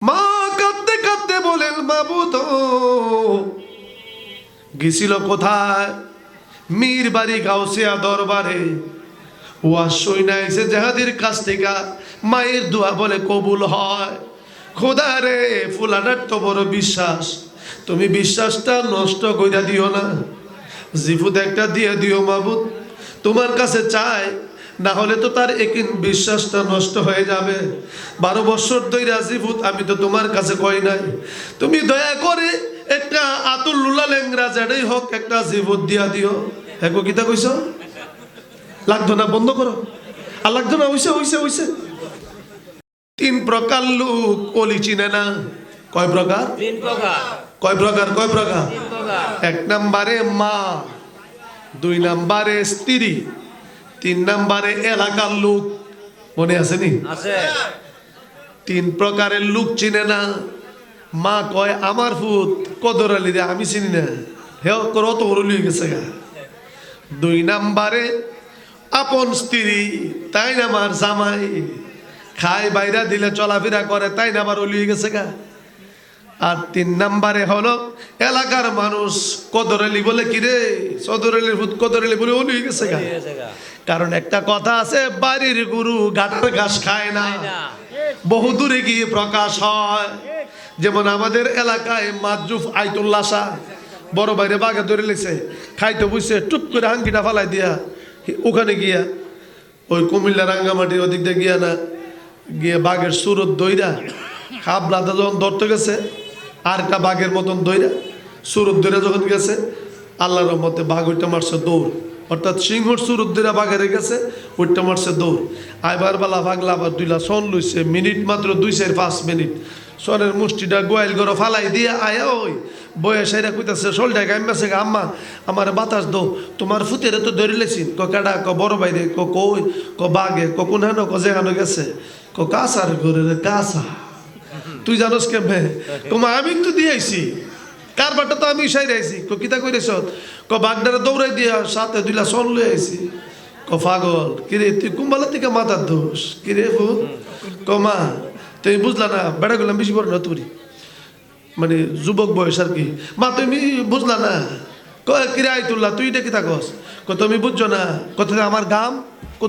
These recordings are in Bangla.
মা কাঁদতে কাঁদতে বলেন মাবুদ গেছিল কোথায়? মীর বাড়ি গাউসিয়া দরবারে। ওয়াজ শুইনা আইছে জাহাদির কাছ থেকে। মায়ের দোয়া বলে কবুল হয়। খোদা রে, ফুলাটার তো বড় বিশ্বাস, তুমি বিশ্বাসটা নষ্ট কইরা দিও না। জিফুত একটা দিয়ে দিও মাবুদ, তোমার কাছে চাই, না হলে তো তার একিন বিশ্বাসটা নষ্ট হয়ে যাবে। 12 বছর ধইরা জিফুত আমি তো তোমার কাছে কই নাই, তুমি দয়া করে একটা আতুল্লুলা লেংরা যেটাই হোক একটা জিফুত দিয়া দিও। একো কিতা কইছ? লাগতো না, বন্ধ করো। আর লাগতো না, হইছে হইছে হইছে। 3 প্রকার লোক অলি চিনে না। কয় প্রকার? 3 প্রকার। কয় প্রকার? কয় প্রকার? 3 প্রকার। 1 নম্বরে মা, 2 নম্বরে স্ত্রী, 3 নম্বরে এলাকার লোক। মনে আছে নি? আছে। 3 প্রকারের লোক চিনে না। মা কয় আমার ফুত কদর আলী রে আমি চিনি না, হে কত ওরলি গেছে গা। 2 নম্বরে আপন স্ত্রী, তাই না আমার জামাই, খায় বাইরা দিলে চলাফেরা করে, তাই না আবার ওলিয়ে গেছে গা। আর 3 নম্বরে হলো এলাকার মানুষ, কদর আলী বলে কি রে, সদর আলীর ভূত কদর আলী বলে ওলিয়ে গেছে গা। কারণ একটা কথা আছে, বাড়ির গরু ঘাটের ঘাস খায় না, বহু দূরে গিয়ে প্রকাশ হয়। যেমন আমাদের এলাকায় মাজুফ আইতুল্লাহ শাহ বড় বাইরে বাঘে ধরে লেছে, খাইতে বুঝছে, টুপ করে হাঙ্কিটা ফালাই দিয়া ওখানে গিয়া ওই কুমিল্লা রাঙ্গামাটির ওদিক দিয়ে গিয়া না গিয়ে বাঘের সুরত দইরা খাবলাতে যখন ধরতে গেছে, আর একটা বাঘের মতন দইরা সুরত ধরে যখন গেছে, আল্লাহর রহমতে বাঘ ওইটা মারছে দৌড়, অর্থাৎ সিংহর সুরত ধরে বাঘের গেছে, ওইটা মারছে দৌড়। আইবার বেলা ভাগলা আবার 2লা সন লইছে, মিনিট মাত্র 2-5 মিনিট। সনের মুষ্টিটা গোয়াল গরো ফালাই দিয়ে আয়া ওই বয়ে সাইরা কইতাছে, শোলটা গাইমাছে গা, আম্মা আমার বাতাস দো, তোমার ফুতেরে তো ধরে লেছি। কেডা? বড় বাইরে। কই? বাঘে। কোন হানো? যেখানো গেছে। কাসার ঘরে রে, কাসা। তুই জানোস কেমনে? মা আমি তো দিয়েছি, কারবারটা তো আমি সাইরে আইছি। কিতা কইরেছ? বাঘডারে দৌড়াই দিয়া সাথে 2লা সন লই আইছি। পাগল কিরে তুই কুম্বালা থেকে মাথার দোষ কিরে ভূত? মা তুমি বুঝলা না, বেড়া গেলাম বেশি বড় না তুরি, মানে যুবক বয়স আর কি। মা তুমি বুঝলা না। কিরে আইতুল্লাহ তুই এটা কি থাকস? তুমি বুঝছো না? কত আমার গাম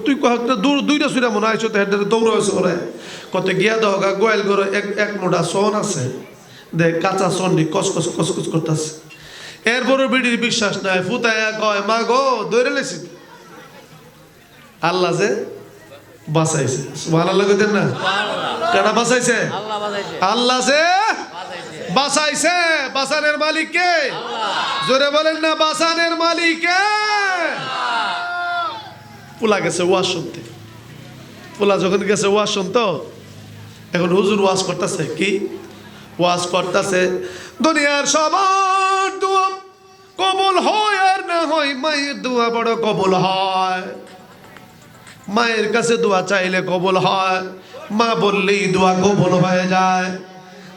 তুই কয়েকটা 2টা সুরা মনে আইছো তো হেডারে দৌড়াইছো করে। কত গিয়া দহগা গোয়াল গরো এক মোটা সন আছে, দেখ কাঁচা সন নি কসকস কসকস করতেছে। এরপরও বিডির বিশ্বাস নাই, ফুতায়া কয় মা গো দৌড়ে লেছি। আল্লাহ যে বাঁচাইছে, সুবহানাল্লাহ কইতেন না? কেডা বাঁচাইছে? আল্লাহ বাঁচাইছে। আল্লাহ যে বাঁচাইছে। বাঁচানের মালিক কে? জোরে বলেন না, বাঁচানের মালিক কে? পোলা গেছে ওয়াজ শুনতে। পোলা যখন গেছে ওয়াজ শুনতো, এখন হুজুর ওয়াজ করতেছে। কি ওয়াজ করতেছে? দুনিয়ার সবার দোয়া কবুল হয় আর না হয়, মায়ের দোয়া বড় কবুল হয়। মায়ের কাছে দোয়া চাইলে কবুল হয়, মা বললেই দোয়া কবুল হয়ে যায়।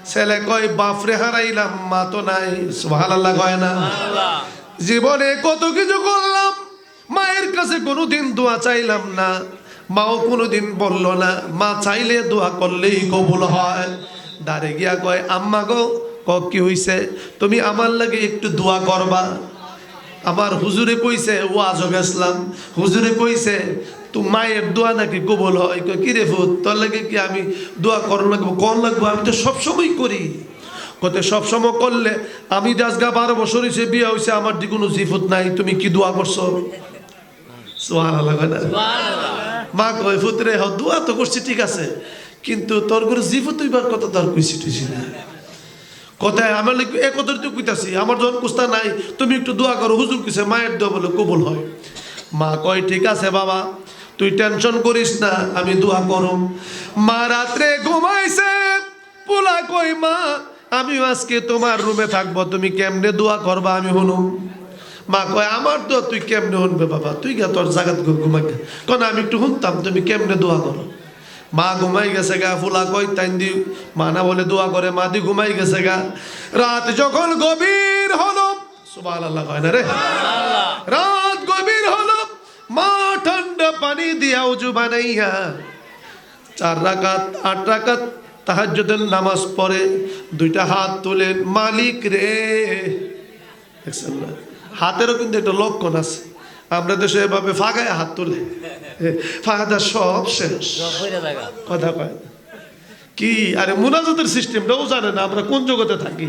ছেলে কয় বাপরে হারাইলাম, মা তো নাই। সুবহানাল্লাহ কয় না? জীবনে কত কিছু করলাম, মায়ের কাছে কোনোদিন দোয়া চাইলাম না, মাও কোনোদিন বলল না মা চাইলে দোয়া করলেই কবুল হয়। দাঁড়ে গিয়া কয় আম্মা গো, কি হইছে? তুমি আমার লাগে একটু দোয়া করবা। আমার হুজুরে কইছে, ওয়াজও গেছলাম, হুজুরে কইছে তো মায়ের দোয়া নাকি কবুল হয়। কি রে ফুত, তোর লাগে কি আমি দোয়া করার লাগবো? কোন লাগবো? আমি তো সবসময় করি। কত সবসময় করলে আমি আজগা 12 বছর হয়েছে বিয়ে হয়েছে, আমার দি কোনো জিফুত নাই, তুমি কি দোয়া করছো? সুবহানাল্লাহ কয় না? মা কয় ফুতরে হ দোয়া তো করছি ঠিক আছে, কিন্তু তোর করে জিফুত হইবার কথা তোর কইছি টুইছি না। কোথায় আমার একদর তো কইতাছি, আমার যখন কুস্তা নাই, তুমি একটু দোয়া করো। হুজুর কইছে মায়ের দোয়া বলে কবুল হয়। মা কয় ঠিক আছে বাবা, তুই টেনশন করিস না, আমি দোয়া করুম। মা রাত্রে ঘুমাইছে। পোলা কই মা আমি আজকে তোমার রুমে থাকবো, তুমি কেমনে দোয়া করবা আমি শুনুম। মা কয় আমার দোয়া তুই কেমনে শুনবে বাবা, তুই গা তোর জাগাত ঘুমাই। কেন আমি একটু শুনতাম তুমি কেমনে দোয়া করো। মা ঘুমাই গেছে গা। ফুলা কই তাই দি মা না বলে দোয়া করে, মা দি ঘুমাই গেছে গা। রাত যখন গভীর হলো, সুবহানাল্লাহ কয় না রে, রাত গভীর হলো, মা ঠান্ডা পানি দিয়া উজু বানাইয়া 4 রাকাত 8 রাকাত তাহাজ্জুদের নামাজ পড়ে, দুইটা হাত তোলেন, মালিক রে। দেখছেন না, হাতেরও কিন্তু একটা লক্ষণ আছে। আমরা দেশে এভাবে ফাঁকায় হাত তোলে, ফাঁকা সব শেষ, কথা কয় না। কি আরে মুনাজাতের সিস্টেমটাও জানে না, আমরা কোন জগতে থাকি।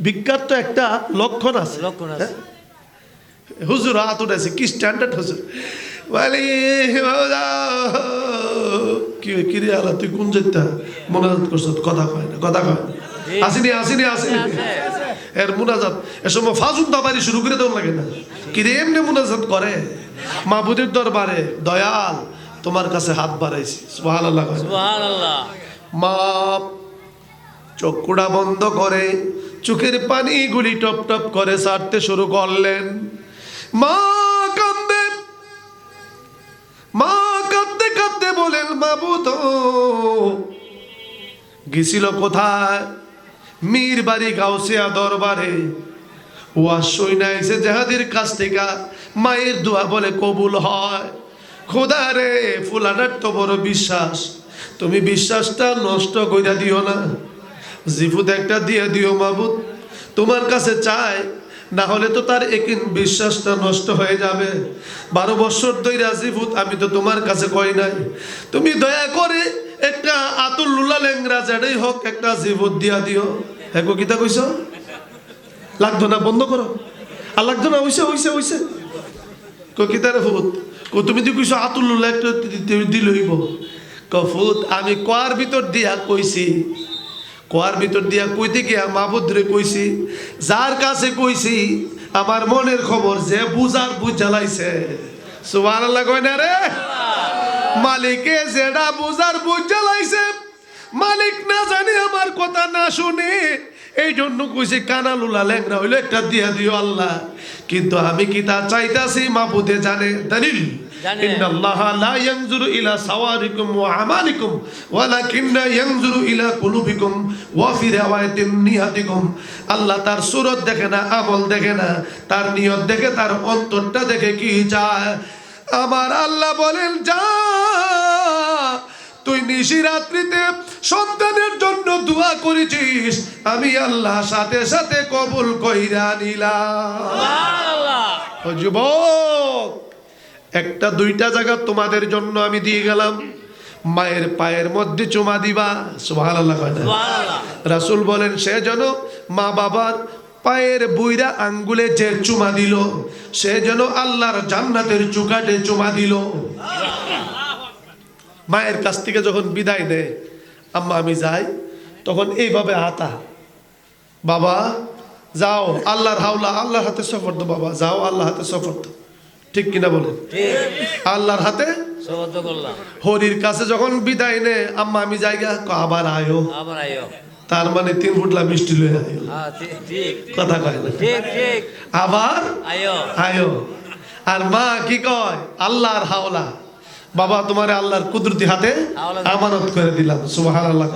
বিখ্যাত একটা লক্ষণ আছে, হুজুর হাত উঠেছে, কি স্ট্যান্ডার্ড হুজুর বলি কি রে আলা, তুই কোন যেতে মুনাজাত করছ, কথা কয় না, কথা কয় না। আসিনি আসিনি আসিনি এর মুনাজাত এর সময় ফাজুল দাবারি শুরু করে দেওয়া লাগে না। কি রে এমনি মুনাজাত করে মাহবুদের দরবারে, দয়াল তোমার কাছে হাত বাড়াইছি, সুবহানাল্লাহ সুবহানাল্লাহ। মা চক্ষুটা বন্ধ করে চোখের পানি গুলি টপ টপ করে ছাড়তে শুরু করলেন। মা কাঁদে, মা কাঁদতে কাঁদতে বলেন, মাবুদ গেছিল কোথায়? মীর বাড়ি গাউসিয়া দরবারে। ওয়াজ শুইনা আইছে জাহাদের কাছ থেকে, মায়ের দোয়া বলে কবুল হয়। খোদা রে ফুলাটার তো বড় বিশ্বাস, তুমি বিশ্বাসটা নষ্ট কইরা দিও না, জিফুত একটা দিয়ে দিও মাবুদ, তোমার কাছে চাই, না হলে তো তার একিন বিশ্বাসটা নষ্ট হয়ে যাবে। 12 বছর ধরে জিফুত আমি তো তোমার কাছে কই নাই, তুমি দয়া করে একটা আতুল্লুল্লাহ লেংরা যেটাই হোক একটা জিফুত দিয়া দিও। হ্যাঁ কিতা কইছ? লাগতো না, বন্ধ করো। আর লাগতো না, হইছে হইছে হইছে কিতারে ফুত তুমি তো কইছো আতুল্লুল্লাহ একটা দিল হইব। কফুত আমি কোয়ার ভিতর দিয়া কইছি, কোয়ার ভিতর দিয়া কইতে গিয়া মাহবুদরে কইছি, যার কাছে কইছি আমার মনের খবর যে বুঝার বুঝ জ্বালাইছে। সুবহানাল্লাহ কই না রে? মালিকে যেটা বুঝার বুঝ জ্বালাইছে, মালিক না জানি আমার কথা না শুনে, এই জন্য কইছে কানালুলা ল্যাংরা হইলো একটা দিয়া দিও আল্লাহ। কিন্তু আমি কি তা চাইতাছি মাহবুদে জানে। দলিল ইন্নাল্লাহা লা ইয়ানজুরু ইলা সাওয়ারিকুম ওয়া আমালিকুম ওয়ালাকিন্না ইয়ানজুরু ইলা কুলুবিকুম ওয়া ফি রাওয়ায়াতিন নিয়াতিকুম। আল্লাহ তার সুরত দেখে না, আমল দেখে না, তার নিয়ত দেখে, তার অন্তরটা দেখে কি চায়। আমার আল্লাহ বলেন, যা তুই নিশি রাত্রিতে সন্তানের জন্য দোয়া করেছিস, আমি আল্লাহ সাথে সাথে কবুল কইরা নিলাম। সুবহানাল্লাহ। ও যুবক, একটা দুইটা জায়গা তোমাদের জন্য আমি দিয়ে গেলাম, মায়ের পায়ের মধ্যে চুমা দিবা। সুবহানাল্লাহ। রাসূল বলেন, সে যেন মা বাবার পায়ের বুইরা আঙ্গুলে যে চুমা দিল, সে যেন আল্লাহর জান্নাতের চুকাটে চুমা দিল। মায়ের কাছ থেকে যখন বিদায় নেয়, আম্মা আমি যাই, তখন এইভাবে হাতা, বাবা যাও, আল্লাহর হাওলা, আল্লাহর হাতে সফর দো, বাবা যাও, আল্লাহর হাতে সফর দো। ঠিক কিনা বলেন? আল্লাহর হাতে হরির কাছে যখন বিদায় নে, আম্মা আমি যাই গা, আবার আয়ো, তার মানে 3 ফুটলা মিষ্টি লয়ে আয়ো, কথা কয় না, আবার আয়ো। আর মা কি কয়? আল্লাহর হাওলা, বাবা তোমারে আল্লাহর কুদরতি হাতে আমানত করে দিলাম। সুবহানাল্লাহ।